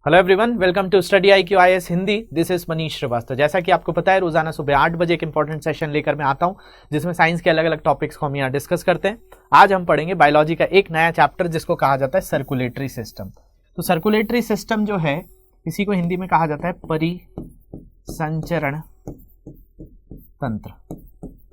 Hello everyone, welcome to study IQ IAS Hindi. This is Manish Shrivastava. जैसा कि आपको पता है, रोजाना सुबह 8 बजे एक इंपॉर्टेंट सेशन लेकर मैं आता हूं जिसमें साइंस के अलग अलग टॉपिक्स को हम यहाँ डिस्कस करते हैं। आज हम पढ़ेंगे बायोलॉजी का एक नया चैप्टर जिसको कहा जाता है सर्कुलेटरी सिस्टम। तो सर्कुलेटरी सिस्टम जो है, इसी को हिंदी में कहा जाता है परिसंचरण तंत्र।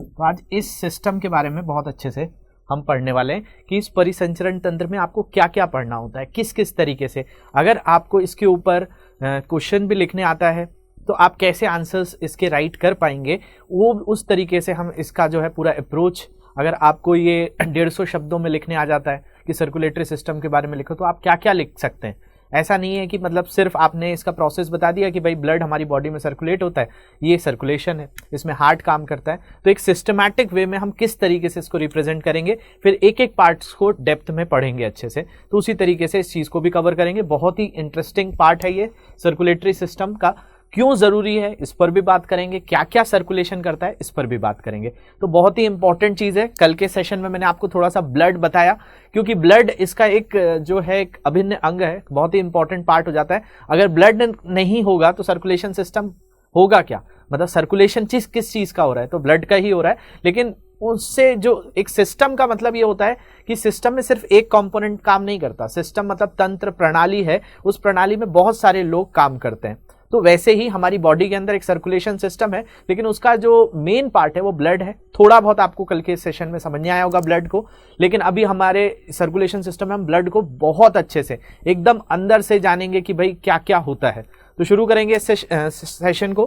तो आज इस सिस्टम के बारे में बहुत अच्छे से हम पढ़ने वाले हैं कि इस परिसंचरण तंत्र में आपको क्या क्या पढ़ना होता है, किस किस तरीके से। अगर आपको इसके ऊपर क्वेश्चन भी लिखने आता है तो आप कैसे आंसर्स इसके राइट कर पाएंगे, वो उस तरीके से हम इसका जो है पूरा अप्रोच। अगर आपको ये 150 शब्दों में लिखने आ जाता है कि सर्कुलेटरी सिस्टम के बारे में लिखो, तो आप क्या क्या लिख सकते हैं। ऐसा नहीं है कि मतलब सिर्फ आपने इसका प्रोसेस बता दिया कि भाई ब्लड हमारी बॉडी में सर्कुलेट होता है, ये सर्कुलेशन है, इसमें हार्ट काम करता है। तो एक सिस्टमैटिक वे में हम किस तरीके से इसको रिप्रेजेंट करेंगे, फिर एक एक पार्ट्स को डेप्थ में पढ़ेंगे अच्छे से, तो उसी तरीके से इस चीज़ को भी कवर करेंगे। बहुत ही इंटरेस्टिंग पार्ट है ये सर्कुलेटरी सिस्टम का, क्यों ज़रूरी है इस पर भी बात करेंगे, क्या क्या सर्कुलेशन करता है इस पर भी बात करेंगे। तो बहुत ही इंपॉर्टेंट चीज़ है। कल के सेशन में मैंने आपको थोड़ा सा ब्लड बताया, क्योंकि ब्लड इसका एक जो है एक अभिन्न अंग है, बहुत ही इंपॉर्टेंट पार्ट हो जाता है। अगर ब्लड नहीं होगा तो सर्कुलेशन सिस्टम होगा क्या, मतलब सर्कुलेशन किस चीज़ का हो रहा है, तो ब्लड का ही हो रहा है। लेकिन उससे जो एक सिस्टम का मतलब ये होता है कि सिस्टम में सिर्फ एक कंपोनेंट काम नहीं करता। सिस्टम मतलब तंत्र, प्रणाली है, उस प्रणाली में बहुत सारे लोग काम करते हैं। तो वैसे ही हमारी बॉडी के अंदर एक सर्कुलेशन सिस्टम है, लेकिन उसका जो मेन पार्ट है वो ब्लड है। थोड़ा बहुत आपको कल के सेशन में समझ नहीं आया होगा ब्लड को, लेकिन अभी हमारे सर्कुलेशन सिस्टम में हम ब्लड को बहुत अच्छे से एकदम अंदर से जानेंगे कि भाई क्या क्या होता है। तो शुरू करेंगे इस सेशन को।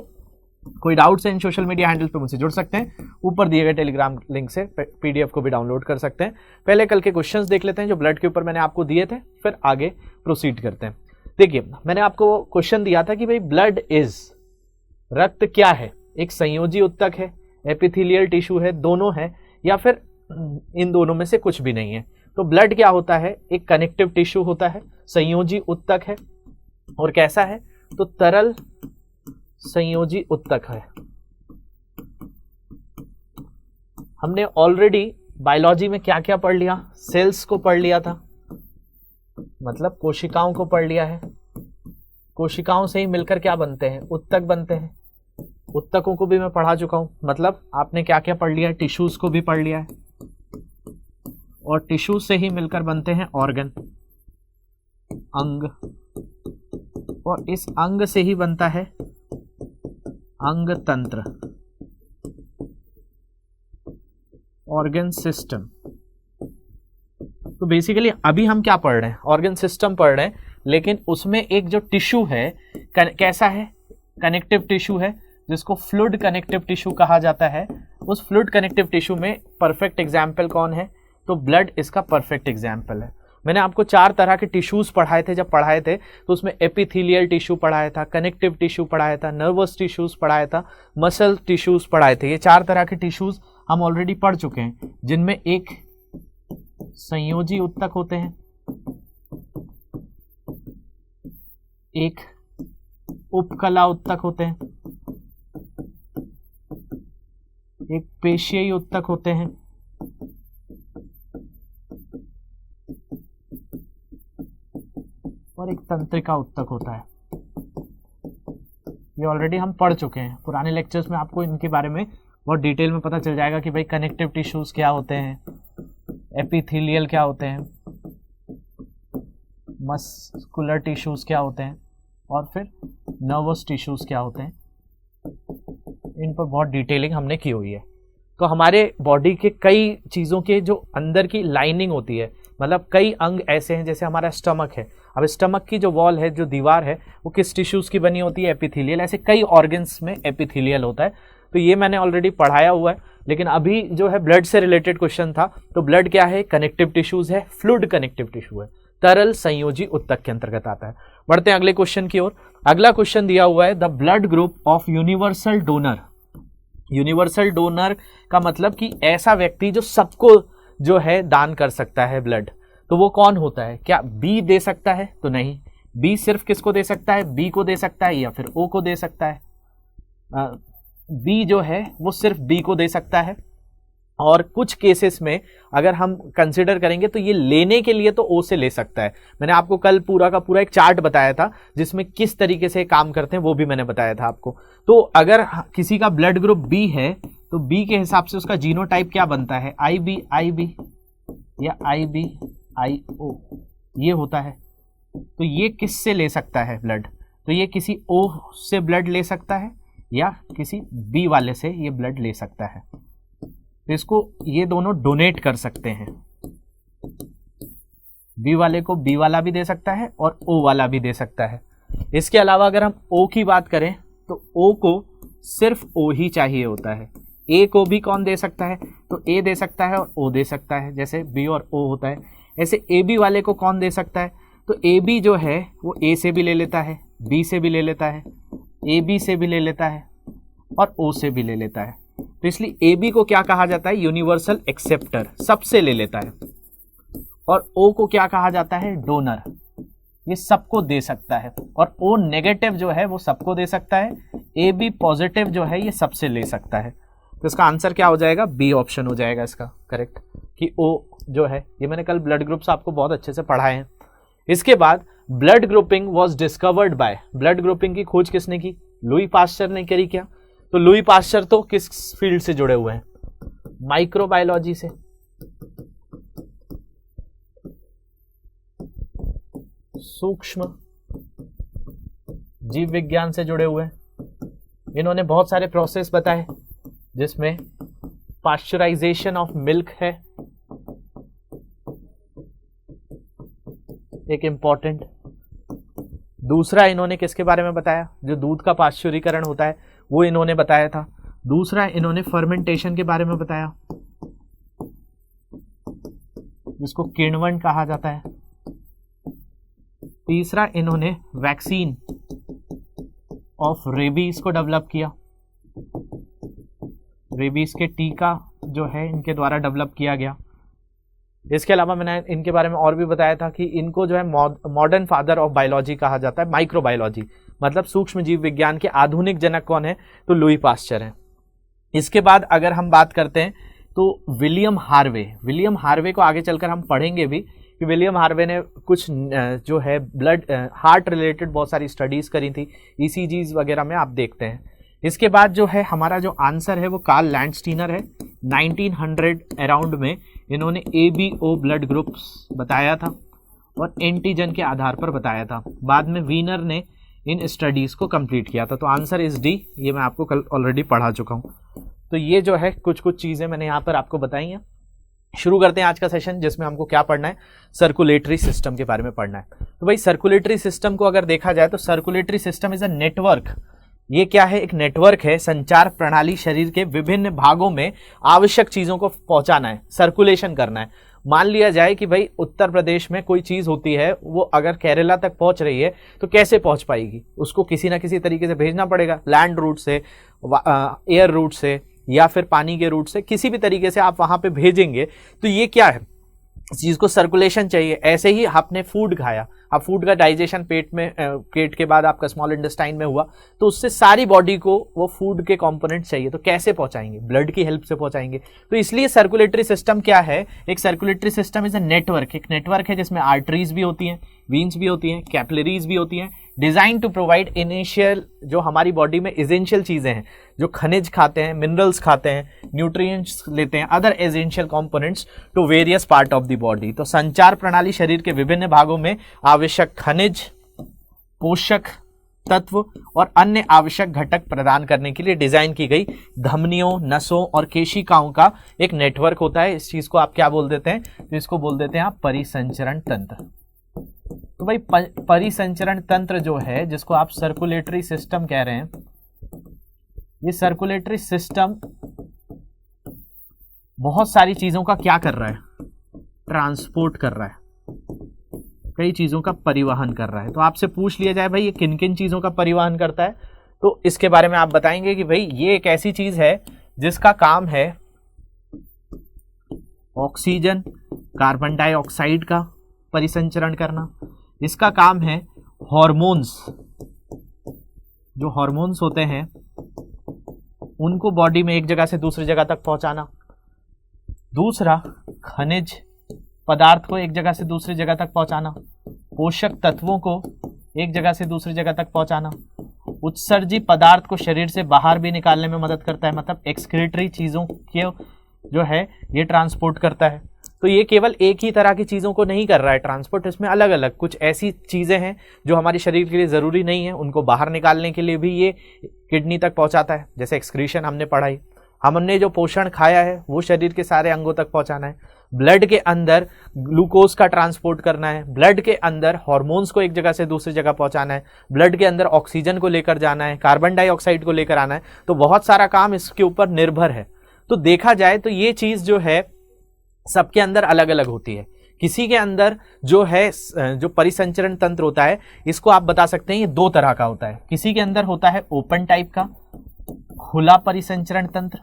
कोई डाउट्स है इन सोशल मीडिया हैंडल पे मुझसे जुड़ सकते हैं, ऊपर दिए गए टेलीग्राम लिंक से PDF को भी डाउनलोड कर सकते हैं। पहले कल के क्वेश्चंस देख लेते हैं जो ब्लड के ऊपर मैंने आपको दिए थे, फिर आगे प्रोसीड करते हैं। देखिए, मैंने आपको क्वेश्चन दिया था कि भाई ब्लड इज, रक्त क्या है, एक संयोजी उत्तक है, एपिथेलियल टिश्यू है, दोनों है, या फिर इन दोनों में से कुछ भी नहीं है। तो ब्लड क्या होता है, एक कनेक्टिव टिश्यू होता है, संयोजी उत्तक है, और कैसा है, तो तरल संयोजी उत्तक है। हमने ऑलरेडी बायोलॉजी में क्या क्या पढ़ लिया, सेल्स को पढ़ लिया था, मतलब कोशिकाओं को पढ़ लिया है। कोशिकाओं से ही मिलकर क्या बनते हैं, उत्तक बनते हैं। उत्तकों को भी मैं पढ़ा चुका हूं, मतलब आपने क्या क्या पढ़ लिया है, टिश्यूज को भी पढ़ लिया है, और टिश्यू से ही मिलकर बनते हैं ऑर्गन, अंग, और इस अंग से ही बनता है अंग तंत्र, ऑर्गन सिस्टम। तो बेसिकली अभी हम क्या पढ़ रहे हैं, ऑर्गन सिस्टम पढ़ रहे हैं, लेकिन उसमें एक जो टिश्यू है कैसा है, कनेक्टिव टिश्यू है, जिसको फ्लूइड कनेक्टिव टिश्यू कहा जाता है। उस फ्लूइड कनेक्टिव टिश्यू में परफेक्ट एग्जाम्पल कौन है, तो ब्लड इसका परफेक्ट एग्जाम्पल है। मैंने आपको 4 तरह के टिश्यूज पढ़ाए थे, जब पढ़ाए थे तो उसमें एपिथेलियल टिश्यू पढ़ाया था, कनेक्टिव टिश्यू पढ़ाया था, नर्वस टिश्यूज पढ़ाया था, मसल टिश्यूज पढ़ाए थे। ये 4 तरह के टिश्यूज हम ऑलरेडी पढ़ चुके हैं, जिनमें एक संयोजी उत्तक होते हैं, एक उपकला उत्तक होते हैं, एक पेशीय उत्तक होते हैं, और एक तंत्रिका उत्तक होता है। ये ऑलरेडी हम पढ़ चुके हैं पुराने लेक्चर्स में, आपको इनके बारे में बहुत डिटेल में पता चल जाएगा कि भाई कनेक्टिव टिश्यूज क्या होते हैं, एपिथेलियल क्या होते हैं, मस्कुलर टिश्यूज क्या होते हैं, और फिर नर्वस टिश्यूज क्या होते हैं। इन पर बहुत डिटेलिंग हमने की हुई है। तो हमारे बॉडी के कई चीज़ों के जो अंदर की लाइनिंग होती है, मतलब कई अंग ऐसे हैं, जैसे हमारा स्टमक है। अब स्टमक की जो वॉल है, जो दीवार है, वो किस टिश्यूज की बनी होती है, एपिथेलियल। ऐसे कई ऑर्गन्स में एपिथेलियल होता है। तो ये मैंने ऑलरेडी पढ़ाया हुआ है, लेकिन अभी जो है ब्लड से रिलेटेड क्वेश्चन था। तो ब्लड क्या है, कनेक्टिव टिश्यूज है, फ्लूइड कनेक्टिव टिश्यू है, तरल संयोजी उत्तक के अंतर्गत आता है। बढ़ते हैं अगले क्वेश्चन की ओर। अगला क्वेश्चन दिया हुआ है, the blood group of universal donor. Universal donor का मतलब कि ऐसा व्यक्ति जो सबको जो है दान कर सकता है ब्लड, तो वो कौन होता है। क्या बी दे सकता है, तो नहीं। बी सिर्फ किसको दे सकता है, बी को दे सकता है, या फिर ओ को दे सकता है। बी जो है वो सिर्फ बी को दे सकता है, और कुछ केसेस में अगर हम कंसिडर करेंगे तो ये लेने के लिए तो ओ से ले सकता है। मैंने आपको कल पूरा का पूरा एक चार्ट बताया था जिसमें किस तरीके से काम करते हैं, वो भी मैंने बताया था आपको। तो अगर किसी का ब्लड ग्रुप बी है तो बी के हिसाब से उसका जीनोटाइप क्या बनता है, आई बी या IB-IO ये होता है। तो ये किस से ले सकता है ब्लड, तो ये किसी ओ से ब्लड ले सकता है या किसी बी वाले से ये ब्लड ले सकता है। तो इसको ये दोनों डोनेट कर सकते हैं, बी वाले को बी वाला भी दे सकता है और ओ वाला भी दे सकता है। इसके अलावा अगर हम ओ की बात करें तो ओ को सिर्फ ओ ही चाहिए होता है। ए को भी कौन दे सकता है, तो ए दे सकता है और ओ दे सकता है, जैसे बी और ओ होता है। ऐसे ए बी वाले को कौन दे सकता है, तो ए बी जो है वो ए से भी ले लेता है, बी से भी ले लेता है, ए बी से भी ले लेता है और ओ से भी ले लेता है। तो इसलिए ए बी को क्या कहा जाता है, यूनिवर्सल एक्सेप्टर, सबसे ले लेता है। और ओ को क्या कहा जाता है, डोनर, ये सबको दे सकता है। और ओ नेगेटिव जो है वो सबको दे सकता है, ए बी पॉजिटिव जो है ये सबसे ले सकता है। तो इसका आंसर क्या हो जाएगा, बी ऑप्शन हो जाएगा इसका करेक्ट, कि ओ जो है, ये मैंने कल ब्लड ग्रुप्स आपको बहुत अच्छे से पढ़ाए हैं। इसके बाद blood grouping was discovered by, blood grouping की खोज किसने की, लुई पास्चर ने करी क्या। तो लुई पास्चर तो किस फील्ड से जुड़े हुए हैं, माइक्रोबायोलॉजी से। सूक्ष्म जीव विज्ञान से जुड़े हुए हैं। इन्होंने बहुत सारे प्रोसेस बताए जिसमें पास्चराइजेशन ऑफ मिल्क है एक इंपॉर्टेंट। दूसरा इन्होंने किसके बारे में बताया, जो दूध का पाश्चुरीकरण होता है वो इन्होंने बताया था। दूसरा इन्होंने फर्मेंटेशन के बारे में बताया जिसको किण्वन कहा जाता है। तीसरा इन्होंने वैक्सीन ऑफ रेबीज को डेवलप किया, रेबीज के टीका जो है इनके द्वारा डेवलप किया गया। इसके अलावा मैंने इनके बारे में और भी बताया था कि इनको जो है मॉडर्न फादर ऑफ बायोलॉजी कहा जाता है, माइक्रोबायोलॉजी मतलब सूक्ष्म जीव विज्ञान के आधुनिक जनक कौन है, तो लुई पास्चर है। इसके बाद अगर हम बात करते हैं तो विलियम हार्वे को आगे चलकर हम पढ़ेंगे भी कि विलियम हार्वे ने कुछ जो है ब्लड हार्ट रिलेटेड बहुत सारी स्टडीज करी थी, ECGs वगैरह में आप देखते हैं। इसके बाद जो है हमारा जो आंसर है वो कार्ल लैंडस्टीनर है। 1900 अराउंड में इन्होंने ABO ब्लड ग्रुप्स बताया था और एंटीजन के आधार पर बताया था। बाद में वीनर ने इन स्टडीज को कंप्लीट किया था। तो आंसर इज डी, ये मैं आपको कल ऑलरेडी पढ़ा चुका हूँ। तो ये जो है कुछ चीज़ें मैंने यहाँ पर आपको बताई हैं। शुरू करते हैं आज का सेशन जिसमें हमको क्या पढ़ना है, सर्कुलेटरी सिस्टम के बारे में पढ़ना है। तो भाई सर्कुलेटरी सिस्टम को अगर देखा जाए तो circulatory system is a network. ये क्या है, एक नेटवर्क है, संचार प्रणाली, शरीर के विभिन्न भागों में आवश्यक चीजों को पहुंचाना है, सर्कुलेशन करना है। मान लिया जाए कि भाई उत्तर प्रदेश में कोई चीज होती है, वो अगर केरला तक पहुंच रही है तो कैसे पहुंच पाएगी, उसको किसी ना किसी तरीके से भेजना पड़ेगा, लैंड रूट से, एयर रूट से या फिर पानी के रूट से, किसी भी तरीके से आप वहां पे भेजेंगे। तो ये क्या है, चीज को सर्कुलेशन चाहिए। ऐसे ही आपने फूड खाया, अब फूड का डाइजेशन पेट के बाद आपका स्मॉल इंटेस्टाइन में हुआ, तो उससे सारी बॉडी को वो फूड के कंपोनेंट चाहिए, तो कैसे पहुंचाएंगे, ब्लड की हेल्प से पहुंचाएंगे। तो इसलिए सर्कुलेटरी सिस्टम क्या है, एक circulatory system is a network, एक नेटवर्क है जिसमें आर्टरीज भी होती हैं, वीन्स भी होती हैं, कैपिलरीज भी होती हैं, डिजाइन टू प्रोवाइड इनिशियल, जो हमारी बॉडी में एसेंशियल चीजें हैं, जो खनिज खाते हैं, मिनरल्स खाते हैं, न्यूट्रिएंट्स लेते हैं, other essential components to various part of the body. तो संचार प्रणाली शरीर के विभिन्न भागों में आवश्यक खनिज, पोषक तत्व और अन्य आवश्यक घटक प्रदान करने के लिए डिजाइन की गई धमनियों, नसों और केशिकाओं का एक नेटवर्क होता है। इस चीज को आप क्या बोल देते हैं, तो इसको बोल देते हैं आप परिसंचरण तंत्र। तो भाई परिसंचरण तंत्र जो है, जिसको आप सर्कुलेटरी सिस्टम कह रहे हैं, ये सर्कुलेटरी सिस्टम बहुत सारी चीजों का क्या कर रहा है, ट्रांसपोर्ट कर रहा है, कई चीजों का परिवहन कर रहा है। तो आपसे पूछ लिया जाए भाई ये किन किन चीजों का परिवहन करता है, तो इसके बारे में आप बताएंगे कि भाई ये एक ऐसी चीज है जिसका काम है ऑक्सीजन, कार्बन डाइऑक्साइड का परिसंचरण करना। इसका काम है हॉर्मोन्स, जो हॉर्मोन्स होते हैं उनको बॉडी में एक जगह से दूसरी जगह तक पहुंचाना। दूसरा खनिज पदार्थ को एक जगह से दूसरी जगह तक पहुंचाना, पोषक तत्वों को एक जगह से दूसरी जगह तक पहुंचाना, उत्सर्जी पदार्थ को शरीर से बाहर भी निकालने में मदद करता है, मतलब एक्सक्रीटरी चीजों के जो है ये ट्रांसपोर्ट करता है। तो ये केवल एक ही तरह की चीज़ों को नहीं कर रहा है ट्रांसपोर्ट, इसमें अलग अलग कुछ ऐसी चीज़ें हैं जो हमारे शरीर के लिए ज़रूरी नहीं है, उनको बाहर निकालने के लिए भी ये किडनी तक पहुंचाता है। जैसे एक्सक्रीशन हमने पढ़ाई, हमने जो पोषण खाया है वो शरीर के सारे अंगों तक पहुंचाना है, ब्लड के अंदर ग्लूकोज का ट्रांसपोर्ट करना है, ब्लड के अंदर हार्मोन्स को एक जगह से दूसरी जगह पहुंचाना है, ब्लड के अंदर ऑक्सीजन को लेकर जाना है, कार्बन डाइऑक्साइड को लेकर आना है। तो बहुत सारा काम इसके ऊपर निर्भर है। तो देखा जाए तो ये चीज़ जो है सबके अंदर अलग अलग होती है। किसी के अंदर जो है जो परिसंचरण तंत्र होता है, इसको आप बता सकते हैं ये दो तरह का होता है। किसी के अंदर होता है ओपन टाइप का खुला परिसंचरण तंत्र,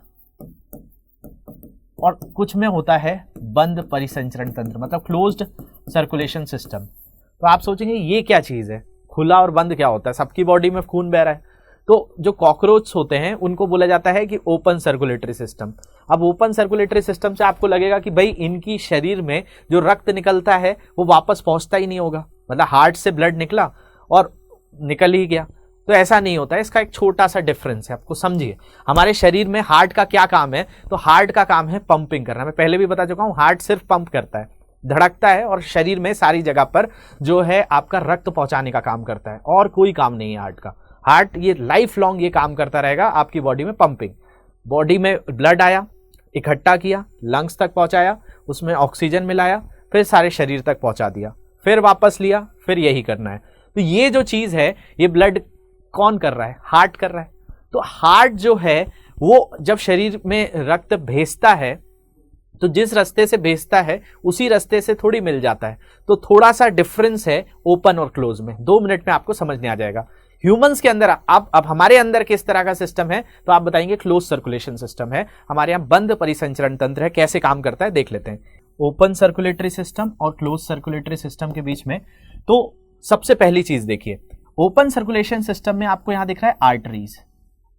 और कुछ में होता है बंद परिसंचरण तंत्र, मतलब क्लोज्ड सर्कुलेशन सिस्टम। तो आप सोचेंगे ये क्या चीज है, खुला और बंद क्या होता है? सबकी बॉडी में खून बह रहा है, तो जो कॉकरोच होते हैं उनको बोला जाता है कि ओपन सर्कुलेटरी सिस्टम। अब ओपन सर्कुलेटरी सिस्टम से आपको लगेगा कि भाई इनकी शरीर में जो रक्त निकलता है वो वापस पहुंचता ही नहीं होगा, मतलब हार्ट से ब्लड निकला और निकल ही गया। तो ऐसा नहीं होता है, इसका एक छोटा सा डिफरेंस है, आपको समझिए। हमारे शरीर में हार्ट का क्या काम है? तो हार्ट का काम है पंपिंग करना। मैं पहले भी बता चुका हूं, हार्ट सिर्फ पंप करता है, धड़कता है और शरीर में सारी जगह पर जो है आपका रक्त पहुंचाने का काम करता है, और कोई काम नहीं है हार्ट का। हार्ट ये लाइफ लॉन्ग ये काम करता रहेगा आपकी बॉडी में पंपिंग। बॉडी में ब्लड आया, इकट्ठा किया, लंग्स तक पहुंचाया, उसमें ऑक्सीजन मिलाया, फिर सारे शरीर तक पहुंचा दिया, फिर वापस लिया, फिर यही करना है। तो ये जो चीज है ये ब्लड कौन कर रहा है? हार्ट कर रहा है। तो हार्ट जो है वो जब शरीर में रक्त भेजता है तो जिस रास्ते से भेजता है उसी रास्ते से थोड़ी मिल जाता है। तो थोड़ा सा डिफरेंस है ओपन और क्लोज में। 2 मिनट में आपको समझ में आ जाएगा। ह्यूमंस के अंदर अब हमारे अंदर किस तरह का सिस्टम है तो आप बताएंगे क्लोज सर्कुलेशन सिस्टम है। हमारे यहाँ बंद परिसंचरण तंत्र है। कैसे काम करता है देख लेते हैं। ओपन सर्कुलेटरी सिस्टम और क्लोज सर्कुलेटरी सिस्टम के बीच में तो सबसे पहली चीज देखिए, ओपन सर्कुलेशन सिस्टम में आपको यहां दिख रहा है आर्टरीज।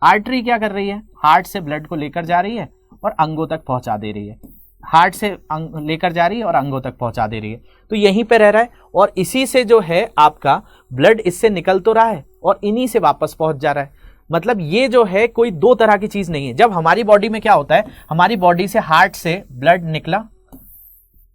आर्टरी क्या कर रही है? हार्ट से ब्लड को लेकर जा रही है और अंगों तक पहुंचा दे रही है। हार्ट से लेकर जा रही है और अंगों तक पहुंचा दे रही है। तो यहीं पे रह रहा है और इसी से जो है आपका ब्लड इससे निकल तो रहा है और इन्हीं से वापस पहुंच जा रहा है। मतलब ये जो है कोई 2 तरह की चीज नहीं है। जब हमारी बॉडी में क्या होता है, हमारी बॉडी से हार्ट से ब्लड निकला,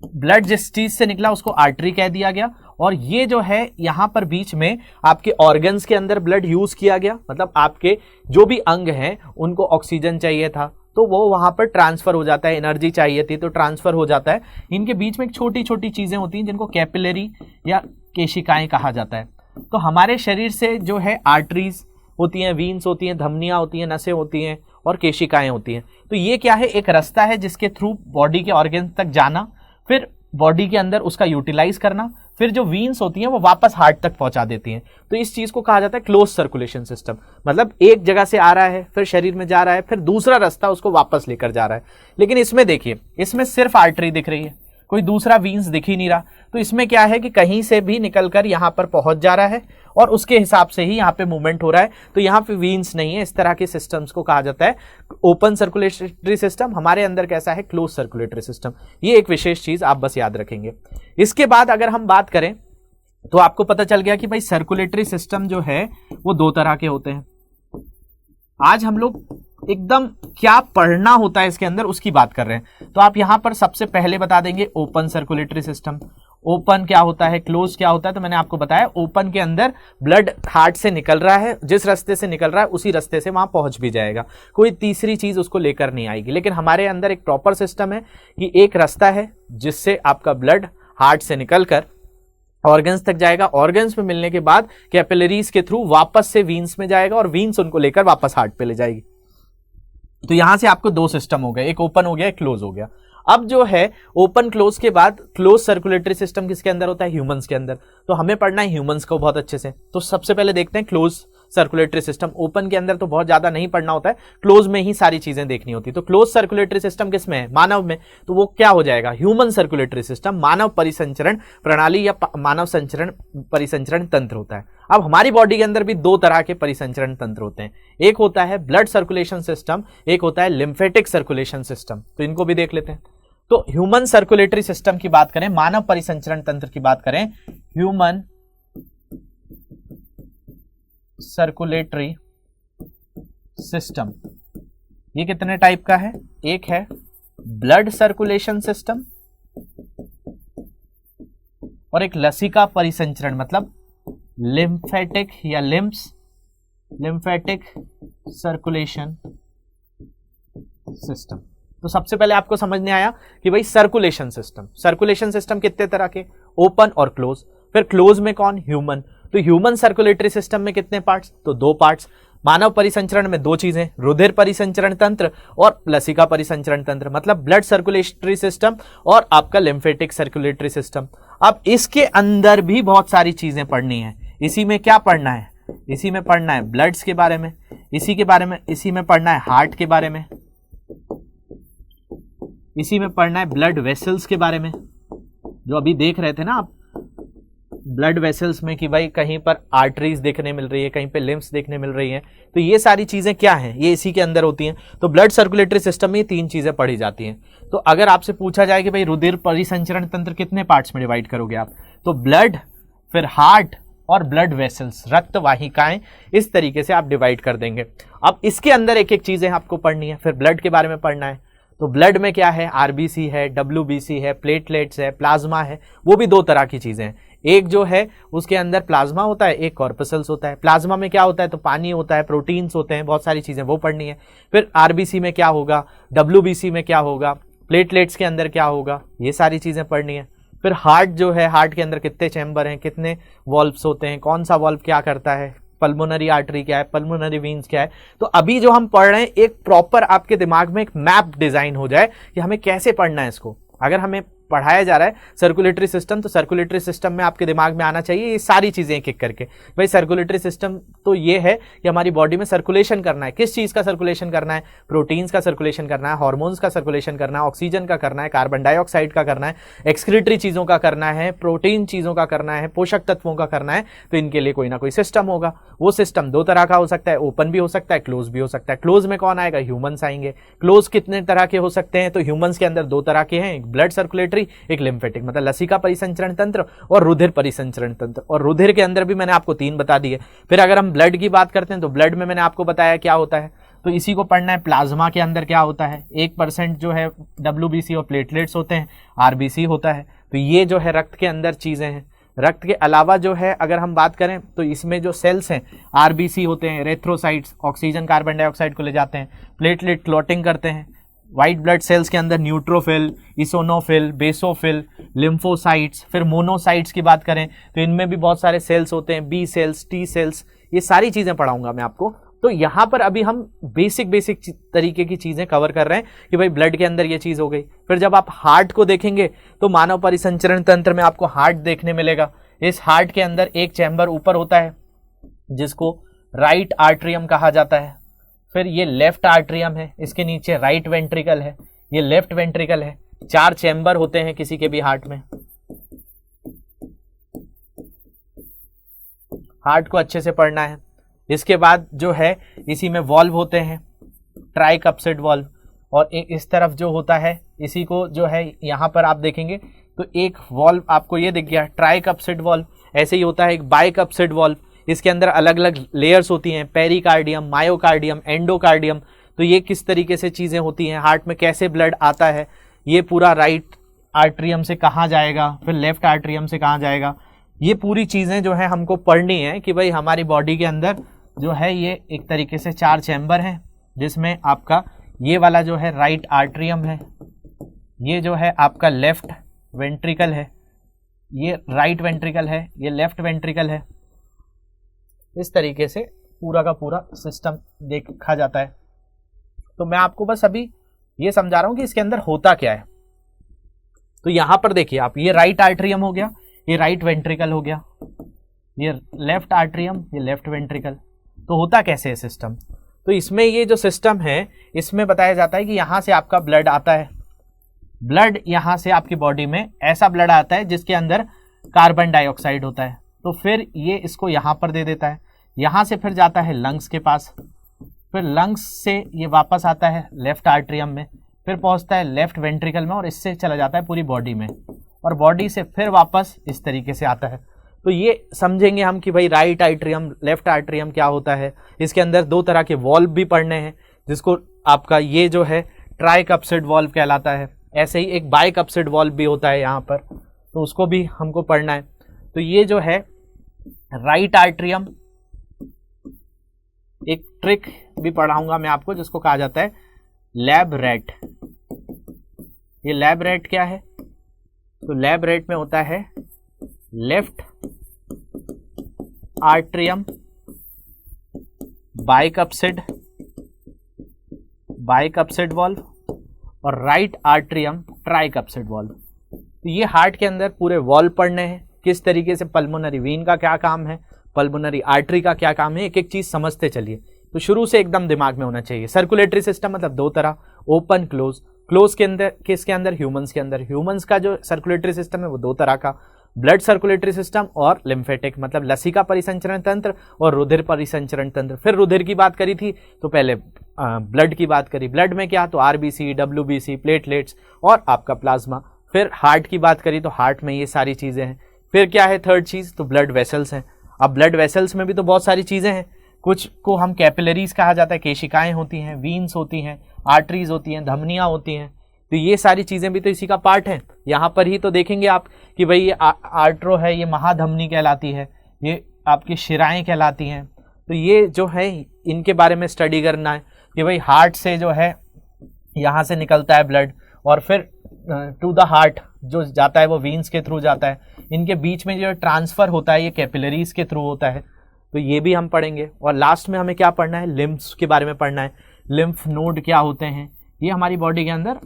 ब्लड जिस चीज से निकला उसको आर्टरी कह दिया गया, और ये जो है यहां पर बीच में आपके ऑर्गन्स के अंदर ब्लड यूज किया गया। मतलब आपके जो भी अंग हैं उनको ऑक्सीजन चाहिए था तो वो वहां पर ट्रांसफर हो जाता है, एनर्जी चाहिए थी तो ट्रांसफर हो जाता है। इनके बीच में एक छोटी छोटी चीजें होती हैं जिनको कैपिलरी या केशिकाएं कहा जाता है। तो हमारे शरीर से जो है आर्टरीज होती हैं, वीन्स होती हैं, धमनियां होती हैं, नसें होती हैं और केशिकाएं होती हैं। तो ये क्या है? एक रास्ता है जिसके थ्रू बॉडी के ऑर्गन तक जाना, फिर बॉडी के अंदर उसका यूटिलाइज करना, फिर जो वीन्स होती हैं वो वापस हार्ट तक पहुंचा देती हैं। तो इस चीज को कहा जाता है क्लोज सर्कुलेशन सिस्टम। मतलब एक जगह से आ रहा है, फिर शरीर में जा रहा है, फिर दूसरा रास्ता उसको वापस लेकर जा रहा है। लेकिन इसमें देखिए, इसमें सिर्फ आर्टरी दिख रही है, कोई दूसरा वीन्स दिख ही नहीं रहा। तो इसमें क्या है कि कहीं से भी निकलकर यहां पर पहुंच जा रहा है और उसके हिसाब से ही यहां पे मूवमेंट हो रहा है। तो यहां पे वीन्स नहीं है। इस तरह के सिस्टम्स को कहा जाता है ओपन सर्कुलेटरी सिस्टम। हमारे अंदर कैसा है? Close circulatory system. ये एक विशेष चीज आप बस याद रखेंगे। इसके बाद अगर हम बात करें तो आपको पता चल गया कि भाई सर्कुलेटरी सिस्टम जो है वो 2 तरह के होते हैं। आज हम लोग एकदम क्या पढ़ना होता है इसके अंदर उसकी बात कर रहे हैं। तो आप यहां पर सबसे पहले बता देंगे ओपन सर्कुलेटरी सिस्टम। ओपन क्या होता है, क्लोज क्या होता है? तो मैंने आपको बताया ओपन के अंदर ब्लड हार्ट से निकल रहा है, जिस रास्ते से निकल रहा है उसी रास्ते से वहां पहुंच भी जाएगा, कोई तीसरी चीज उसको लेकर नहीं आएगी। लेकिन हमारे अंदर एक प्रॉपर सिस्टम है कि एक रास्ता है जिससे आपका ब्लड हार्ट से निकलकर ऑर्गन्स तक जाएगा, ऑर्गन्स में मिलने के बाद कैपिलरीज के थ्रू वापस से वीन्स में जाएगा और वीन्स उनको लेकर वापस हार्ट पे ले जाएगी। तो यहां से आपको 2 सिस्टम हो गए, एक ओपन हो गया, एक क्लोज हो गया। अब जो है ओपन क्लोज के बाद क्लोज सर्कुलेटरी सिस्टम किसके अंदर होता है? ह्यूमंस के अंदर। तो हमें पढ़ना है ह्यूमंस को बहुत अच्छे से। तो सबसे पहले देखते हैं क्लोज सर्कुलेटरी सिस्टम। ओपन के अंदर तो बहुत ज्यादा नहीं पढ़ना होता है, क्लोज में ही सारी चीजें देखनी होती है। तो क्लोज सर्कुलेटरी सिस्टम किस में है? मानव में। तो वो क्या हो जाएगा? ह्यूमन सर्कुलेटरी सिस्टम, मानव परिसंचरण प्रणाली या मानव संचरण परिसंचरण तंत्र होता है। अब हमारी बॉडी के अंदर भी 2 तरह के परिसंचरण तंत्र होते हैं। एक होता है ब्लड सर्कुलेशन सिस्टम, एक होता है लिम्फेटिक सर्कुलेशन सिस्टम। तो इनको भी देख लेते हैं। तो ह्यूमन सर्कुलेटरी सिस्टम की बात करें, मानव परिसंचरण तंत्र की बात करें, ह्यूमन सर्कुलेटरी सिस्टम, ये कितने टाइप का है? एक है ब्लड सर्कुलेशन सिस्टम और एक लसिका परिसंचरण मतलब लिम्फेटिक या लिम्फेटिक सर्कुलेशन सिस्टम। तो सबसे पहले आपको समझ में आया कि भाई सर्कुलेशन सिस्टम कितने तरह के, ओपन और क्लोज। फिर क्लोज में कौन? ह्यूमन। तो ह्यूमन सर्कुलेटरी सिस्टम में कितने पार्ट्स? तो 2 पार्ट्स। मानव परिसंचरण में 2 चीजें, रुधिर परिसंचरण तंत्र और लसिका परिसंचरण तंत्र, मतलब ब्लड सर्कुलेटरी सिस्टम और आपका लिम्फेटिक सर्कुलेटरी सिस्टम। अब इसके अंदर भी बहुत सारी चीजें पढ़नी है। इसी में क्या पढ़ना है? इसी में पढ़ना है ब्लड्स के बारे में, इसी में पढ़ना है हार्ट के बारे में, इसी में पढ़ना है ब्लड वेसल्स के बारे में, जो अभी देख रहे थे ना आप ब्लड वेसल्स में कि भाई कहीं पर आर्टरीज देखने मिल रही है, कहीं पे लिम्फ्स देखने मिल रही है। तो ये सारी चीजें क्या हैं? ये इसी के अंदर होती हैं। तो ब्लड सर्कुलेटरी सिस्टम में 3 चीजें पढ़ी जाती हैं। तो अगर आपसे पूछा जाए कि भाई रुधिर परिसंचरण तंत्र कितने पार्ट्स में डिवाइड करोगे आप, तो ब्लड, फिर हार्ट और ब्लड वेसल्स, रक्त वाहिकाएं, इस तरीके से आप डिवाइड कर देंगे। अब इसके अंदर एक एक चीजें आपको पढ़नी है। फिर ब्लड के बारे में पढ़ना है। तो ब्लड में क्या है? आरबीसी है, डब्ल्यूबीसी है, प्लेटलेट्स है, प्लाज्मा है। वो भी 2 तरह की चीजें हैं। एक जो है उसके अंदर प्लाज्मा होता है, एक कॉर्पसल्स होता है। प्लाज्मा में क्या होता है? तो पानी होता है, प्रोटीन्स होते हैं, बहुत सारी चीजें वो पढ़नी है। फिर आरबीसी में क्या होगा, डब्ल्यूबीसी में क्या होगा, प्लेटलेट्स के अंदर क्या होगा, ये सारी चीजें पढ़नी है। फिर हार्ट जो है, हार्ट के अंदर कितने चैम्बर हैं, कितने वॉल्व्स होते हैं, कौन सा वॉल्व क्या करता है, पल्मोनरी आर्टरी क्या है, पल्मोनरी वीन्स क्या है। तो अभी जो हम पढ़ रहे हैं एक प्रॉपर आपके दिमाग में एक मैप डिजाइन हो जाए कि हमें कैसे पढ़ना है इसको। अगर हमें पढ़ाया जा रहा है सर्कुलेटरी सिस्टम, तो सर्कुलेटरी सिस्टम में आपके दिमाग में आना चाहिए ये सारी चीजें एक एक करके। भाई सर्कुलेटरी सिस्टम तो ये है कि हमारी बॉडी में सर्कुलेशन करना है। किस चीज का सर्कुलेशन करना है? प्रोटीन्स का सर्कुलेशन करना है, हार्मोन्स का सर्कुलेशन करना है, ऑक्सीजन का करना है, कार्बन डाइऑक्साइड का करना है, एक्सक्रीटरी चीजों का करना है, प्रोटीन चीजों का करना है, पोषक तत्वों का करना है। तो इनके लिए कोई ना कोई सिस्टम होगा। वो सिस्टम 2 तरह का हो सकता है, ओपन भी हो सकता है, क्लोज भी हो सकता है। क्लोज में कौन आएगा? ह्यूमंस आएंगे। क्लोज कितने तरह के हो सकते हैं? तो ह्यूमंस के अंदर 2 तरह के हैं, एक ब्लड सर्कुलेटरी, एक लिम्फेटिक, मतलब लसिका परिसंचरण तंत्र और रुधिर परिसंचरण तंत्र। और रुधिर के अंदर भी मैंने आपको 3 बता दिए। फिर अगर हम ब्लड की बात करते हैं तो ब्लड में मैंने आपको बताया क्या होता है, तो इसी को पढ़ना है। प्लाज्मा के अंदर क्या होता है? 1% जो है डब्ल्यूबीसी और प्लेटलेट्स होते हैं, आरबीसी होता है। तो ये जो है रक्त के अंदर चीजें हैं। रक्त के अलावा जो है अगर हम बात करें तो इसमें जो सेल्स हैं, आरबीसी होते हैं, एरिथ्रोसाइट्स ऑक्सीजन कार्बन डाइऑक्साइड को ले जाते हैं, प्लेटलेट क्लॉटिंग करते हैं। व्हाइट ब्लड सेल्स के अंदर न्यूट्रोफिल, इसोनोफिल, बेसोफिल, लिम्फोसाइट्स। फिर मोनोसाइट्स की बात करें तो इनमें भी बहुत सारे सेल्स होते हैं, बी सेल्स, टी सेल्स, ये सारी चीजें पढ़ाऊंगा मैं आपको। तो यहां पर अभी हम बेसिक तरीके की चीजें कवर कर रहे हैं कि भाई ब्लड के अंदर ये चीज हो गई। फिर जब आप हार्ट को देखेंगे तो मानव परिसंचरण तंत्र में आपको हार्ट देखने मिलेगा। इस हार्ट के अंदर एक चैम्बर ऊपर होता है जिसको राइट आर्ट्रियम कहा जाता है। फिर ये लेफ्ट आर्ट्रियम है, इसके नीचे राइट वेंट्रिकल है, ये लेफ्ट वेंट्रिकल है। 4 चैम्बर होते हैं किसी के भी हार्ट में। हार्ट को अच्छे से पढ़ना है। इसके बाद जो है इसी में वॉल्व होते हैं, ट्राइकप्सिड वॉल्व, और इस तरफ जो होता है इसी को जो है यहां पर आप देखेंगे तो एक वॉल्व आपको ये दिख गया, ट्राइकप्सिड वॉल्व। ऐसे ही होता है एक बाइकप्सिड वॉल्व, इसके अंदर अलग अलग लेयर्स होती हैं, पेरिकार्डियम, मायोकार्डियम, एंडोकार्डियम। तो ये किस तरीके से चीजें होती हैं, हार्ट में कैसे ब्लड आता है, ये पूरा राइट आर्ट्रियम से कहाँ जाएगा, फिर लेफ्ट आर्ट्रियम से कहाँ जाएगा, ये पूरी चीजें जो है हमको पढ़नी है कि भाई हमारी बॉडी के अंदर जो है ये एक तरीके से 4 चैम्बर हैं, जिसमें आपका ये वाला जो है राइट आर्ट्रियम है, ये जो है आपका लेफ्ट वेंट्रिकल है, ये राइट वेंट्रिकल है, ये लेफ्ट वेंट्रिकल है। इस तरीके से पूरा का पूरा सिस्टम देखा जाता है। तो मैं आपको बस अभी ये समझा रहा हूं कि इसके अंदर होता क्या है। तो यहां पर देखिए आप, ये राइट आर्ट्रियम हो गया, ये राइट वेंट्रिकल हो गया, ये लेफ्ट आर्ट्रियम, ये लेफ्ट वेंट्रिकल। तो होता कैसे है सिस्टम? तो इसमें ये जो सिस्टम है इसमें बताया जाता है कि यहां से आपका ब्लड आता है। ब्लड यहां से आपकी बॉडी में ऐसा ब्लड आता है जिसके अंदर कार्बन डाइऑक्साइड होता है। तो फिर ये इसको यहां पर दे देता है, यहां से फिर जाता है लंग्स के पास, फिर लंग्स से ये वापस आता है लेफ्ट आर्ट्रियम में, फिर पहुंचता है लेफ्ट वेंट्रिकल में और इससे चला जाता है पूरी बॉडी में, और बॉडी से फिर वापस इस तरीके से आता है। तो ये समझेंगे हम कि भाई राइट आर्टरियम लेफ्ट आर्टरियम क्या होता है। इसके अंदर दो तरह के वॉल्व भी पढ़ने हैं, जिसको आपका ये जो है ट्राइकप्सिड वॉल्व कहलाता है। ऐसे ही एक बाइकप्सिड वॉल्व भी होता है यहाँ पर, तो उसको भी हमको पढ़ना है। तो ये जो है राइट आर्टरियम, एक ट्रिक भी पढ़ाऊंगा मैं आपको जिसको कहा जाता है लैब रेट। ये लैब रेट क्या है? तो लैब रेट में होता है लेफ्ट आर्टरियम बाइकप्सिड वॉल्व और राइट आर्टरियम ट्राइकप्सिड वॉल्व। तो ये हार्ट के अंदर पूरे वॉल्व पढ़ने हैं, किस तरीके से पल्मोनरी वेन का क्या काम है, पल्मोनरी आर्टरी का क्या काम है, एक एक चीज समझते चलिए। तो शुरू से एकदम दिमाग में होना चाहिए। सर्कुलेटरी सिस्टम मतलब दो तरह, ओपन क्लोज। क्लोज के अंदर किसके अंदर? ह्यूमंस के अंदर। ह्यूमंस का जो सर्कुलेटरी सिस्टम है वो दो तरह का, ब्लड सर्कुलेटरी सिस्टम और लिम्फेटिक मतलब लसिका परिसंचरण तंत्र और रुधिर परिसंचरण तंत्र। फिर रुधिर की बात करी थी तो पहले ब्लड की बात करी। ब्लड में क्या? तो आरबीसी, डब्ल्यूबीसी, प्लेटलेट्स और आपका प्लाज्मा। फिर हार्ट की बात करी तो हार्ट में ये सारी चीजें हैं। फिर क्या है थर्ड चीज? तो ब्लड वेसल्स हैं। अब ब्लड वेसल्स में भी तो बहुत सारी चीजें हैं, कुछ को हम कैपिलरीज कहा जाता है, केशिकाएं होती हैं, वीन्स होती हैं, आर्टरीज होती हैं, धमनियां होती हैं। तो ये सारी चीजें भी तो इसी का पार्ट है। यहाँ पर ही तो देखेंगे आप कि भाई ये आर्टरो है, ये महाधमनी कहलाती है, ये आपकी शिराएं कहलाती हैं। तो ये जो है इनके बारे में स्टडी करना है कि भाई हार्ट से जो है यहाँ से निकलता है ब्लड और फिर टू द हार्ट जो जाता है वो वीन्स के थ्रू जाता है। इनके बीच में जो ट्रांसफर होता है ये कैपिलरीज के थ्रू होता है। तो ये भी हम पढ़ेंगे। और लास्ट में हमें क्या पढ़ना है? लिम्फ्स के बारे में पढ़ना है। लिम्फ नोड क्या होते हैं? ये हमारी बॉडी के अंदर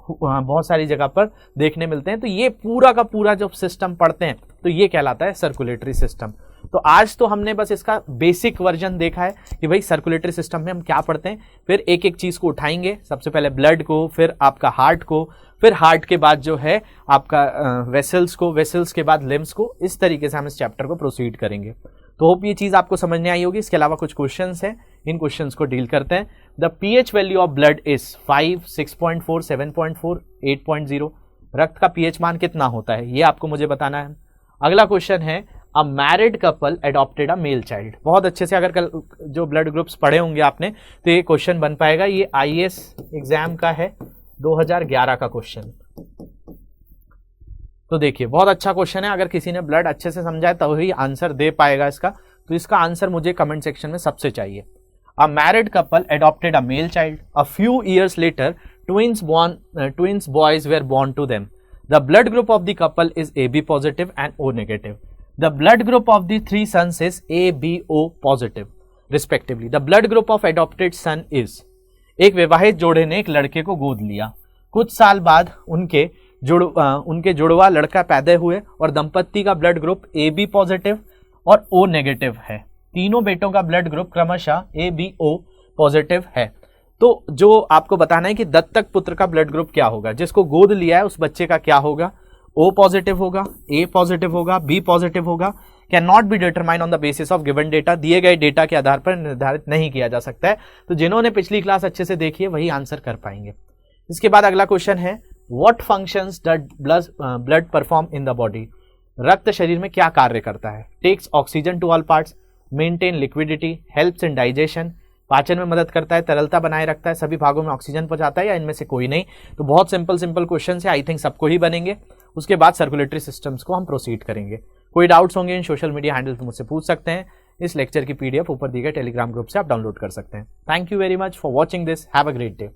बहुत सारी जगह पर देखने मिलते हैं। तो ये पूरा का पूरा जो सिस्टम पढ़ते हैं तो ये कहलाता है सर्कुलेटरी सिस्टम। तो आज तो हमने बस इसका बेसिक वर्जन देखा है कि भाई सर्कुलेटरी सिस्टम में हम क्या पढ़ते हैं। फिर एक एक चीज को उठाएंगे, सबसे पहले ब्लड को, फिर आपका हार्ट को, फिर हार्ट के बाद जो है आपका वेसल्स को, वेसल्स के बाद लिम्स को। इस तरीके से हम इस चैप्टर को प्रोसीड करेंगे। तो होप ये चीज आपको समझने आई होगी। इसके अलावा कुछ क्वेश्चंस हैं, इन क्वेश्चंस को डील करते हैं। The pH value of blood is 5, 6.4, 7.4, 8.0। रक्त का पीएच मान कितना होता है ये आपको मुझे बताना है। अगला क्वेश्चन है a married couple adopted a male child. बहुत अच्छे से अगर कल जो ब्लड ग्रुप्स पढ़े होंगे आपने तो ये क्वेश्चन बन पाएगा। ये आईएएस एग्जाम का है 2011 का क्वेश्चन। तो देखिए बहुत अच्छा क्वेश्चन है, अगर किसी ने ब्लड अच्छे से समझा है तो ही आंसर दे पाएगा इसका। तो इसका आंसर मुझे कमेंट सेक्शन में सबसे चाहिए। A married couple adopted a male child. A few years later twins boys were born to them. The blood group of the couple is AB positive and O negative. The blood group of the three sons is ABO positive respectively. The blood group of adopted son is। एक विवाहित जोड़े ने एक लड़के को गोद लिया। कुछ साल बाद उनके जुड़वा लड़का पैदा हुए और दंपत्ति का ब्लड ग्रुप AB पॉजिटिव और O नेगेटिव है। तीनों बेटों का ब्लड ग्रुप क्रमशः ABO पॉजिटिव है। तो जो आपको बताना है कि दत्तक पुत्र का ब्लड ग्रुप क्या होगा, जिसको गोद लिया है उस बच्चे का क्या होगा? O पॉजिटिव होगा, A पॉजिटिव होगा, B पॉजिटिव होगा। Can not be determine on the basis of given data. दिए गए डेटा के आधार पर निर्धारित नहीं किया जा सकता है। तो जिन्होंने पिछली क्लास अच्छे से देखी है वही आंसर कर पाएंगे। इसके बाद अगला क्वेश्चन है what functions does blood perform in the body. रक्त शरीर में क्या कार्य करता है? Takes oxygen to all parts, maintain liquidity, helps in digestion, पाचन में मदद करता है, तरलता बनाए रखता है, सभी भागों में ऑक्सीजन पहुंचाता है या इनमें से कोई नहीं। तो बहुत सिंपल क्वेश्चन है, आई थिंक सबको ही बनेंगे। उसके बाद सर्कुलेटरी सिस्टम्स को हम प्रोसीड करेंगे। कोई डाउट्स होंगे इन सोशल मीडिया हैंडल पर मुझसे पूछ सकते हैं। इस लेक्चर की पीडीएफ ऊपर दिए गए टेलीग्राम ग्रुप से आप डाउनलोड कर सकते हैं। Thank you very much for watching this. Have a great day.